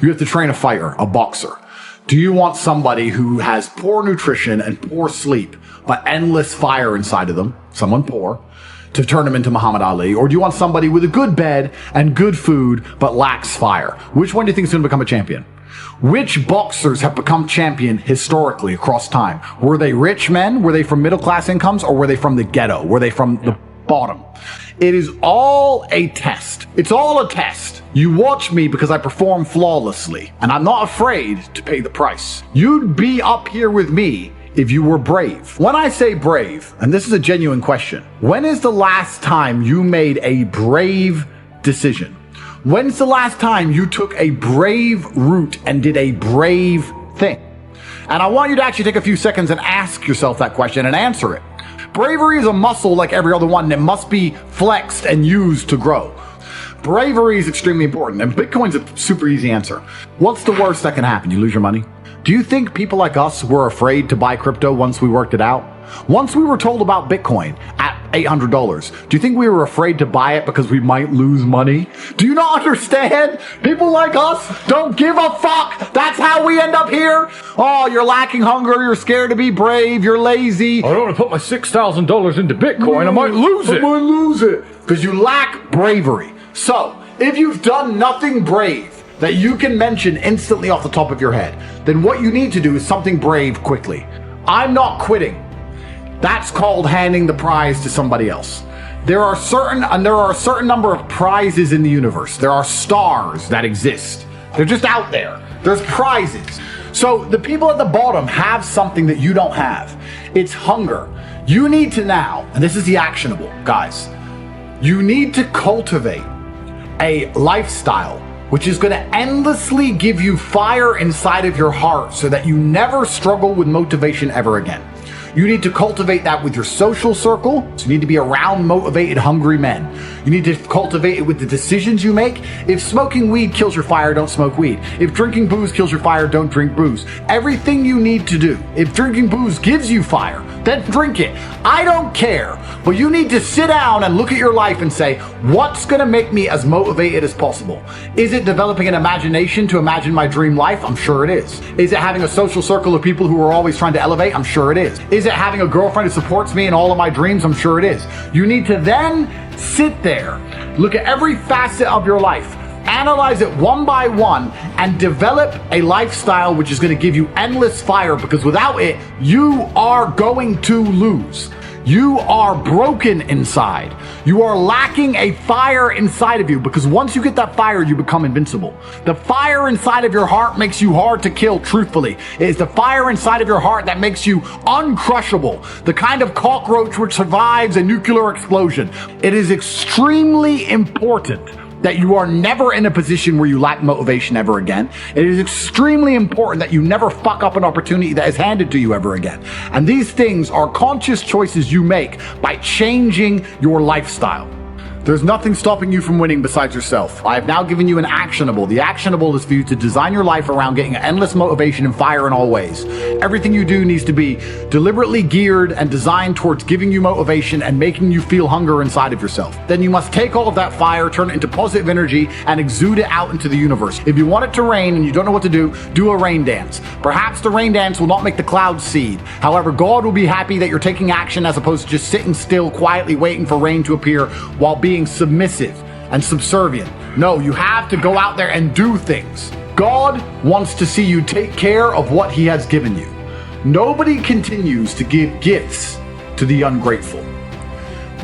You have to train a fighter, a boxer. Do you want somebody who has poor nutrition and poor sleep, but endless fire inside of them, someone poor, to turn them into Muhammad Ali? Or do you want somebody with a good bed and good food, but lacks fire? Which one do you think is going to become a champion? Which boxers have become champion historically across time? Were they rich men? Were they from middle class incomes? Or were they from the ghetto? Were they from the bottom? It is all a test. It's all a test. You watch me because I perform flawlessly, and I'm not afraid to pay the price. You'd be up here with me if you were brave. When I say brave, and this is a genuine question, when is the last time you made a brave decision? When's the last time you took a brave route and did a brave thing? And I want you to actually take a few seconds and ask yourself that question and answer it. Bravery is a muscle like every other one, and it must be flexed and used to grow. Bravery is extremely important, and Bitcoin's a super easy answer. What's the worst that can happen? You lose your money? Do you think people like us were afraid to buy crypto once we worked it out? Once we were told about Bitcoin at $800, do you think we were afraid to buy it because we might lose money? Do you not understand? People like us don't give a fuck. That's how we end up here. Oh, you're lacking hunger. You're scared to be brave. You're lazy. I don't want to put my $6,000 into Bitcoin. I might lose it. I might lose it. Because you lack bravery. So, if you've done nothing brave that you can mention instantly off the top of your head, then what you need to do is something brave quickly. I'm not quitting. That's called handing the prize to somebody else. There are a certain number of prizes in the universe. There are stars that exist. They're just out there. There's prizes. So the people at the bottom have something that you don't have. It's hunger. You need to now, and this is the actionable, guys, you need to cultivate a lifestyle which is going to endlessly give you fire inside of your heart so that you never struggle with motivation ever again. You need to cultivate that with your social circle. So you need to be around motivated, hungry men. You need to cultivate it with the decisions you make. If smoking weed kills your fire, don't smoke weed. If drinking booze kills your fire, don't drink booze. Everything you need to do. If drinking booze gives you fire, then drink it. I don't care. But you need to sit down and look at your life and say, what's going to make me as motivated as possible? Is it developing an imagination to imagine my dream life? I'm sure it is. Is it having a social circle of people who are always trying to elevate? I'm sure it is. Is it having a girlfriend who supports me in all of my dreams? I'm sure it is. You need to then sit there, look at every facet of your life, analyze it one by one, and develop a lifestyle which is going to give you endless fire, because without it, you are going to lose. You are broken inside. You are lacking a fire inside of you, because once you get that fire, you become invincible. The fire inside of your heart makes you hard to kill, truthfully. It is the fire inside of your heart that makes you uncrushable. The kind of cockroach which survives a nuclear explosion. It is extremely important that you are never in a position where you lack motivation ever again. It is extremely important that you never fuck up an opportunity that is handed to you ever again. And these things are conscious choices you make by changing your lifestyle. There's nothing stopping you from winning besides yourself. I have now given you an actionable. The actionable is for you to design your life around getting endless motivation and fire in all ways. Everything you do needs to be deliberately geared and designed towards giving you motivation and making you feel hunger inside of yourself. Then you must take all of that fire, turn it into positive energy, and exude it out into the universe. If you want it to rain and you don't know what to do a rain dance. Perhaps the rain dance will not make the clouds seed. However, God will be happy that you're taking action as opposed to just sitting still, quietly waiting for rain to appear while being submissive and subservient. No, you have to go out there and do things. God wants to see you take care of what He has given you. Nobody continues to give gifts to the ungrateful.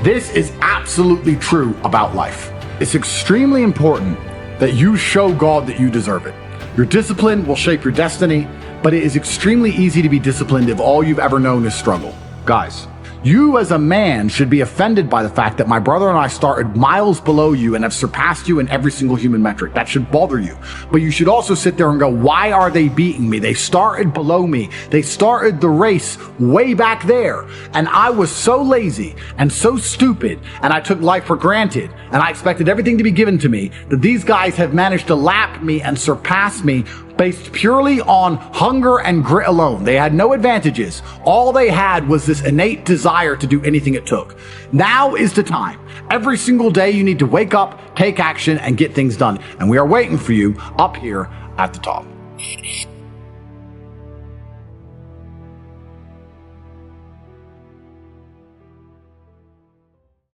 This is absolutely true about life. It's extremely important that you show God that you deserve it. Your discipline will shape your destiny, but it is extremely easy to be disciplined if all you've ever known is struggle. Guys, you as a man should be offended by the fact that my brother and I started miles below you and have surpassed you in every single human metric. That should bother you. But you should also sit there and go, why are they beating me? They started below me. They started the race way back there. And I was so lazy and so stupid, and I took life for granted, and I expected everything to be given to me, that these guys have managed to lap me and surpass me based purely on hunger and grit alone. They had no advantages. All they had was this innate desire to do anything it took. Now is the time. Every single day you need to wake up, take action, and get things done. And we are waiting for you up here at the top.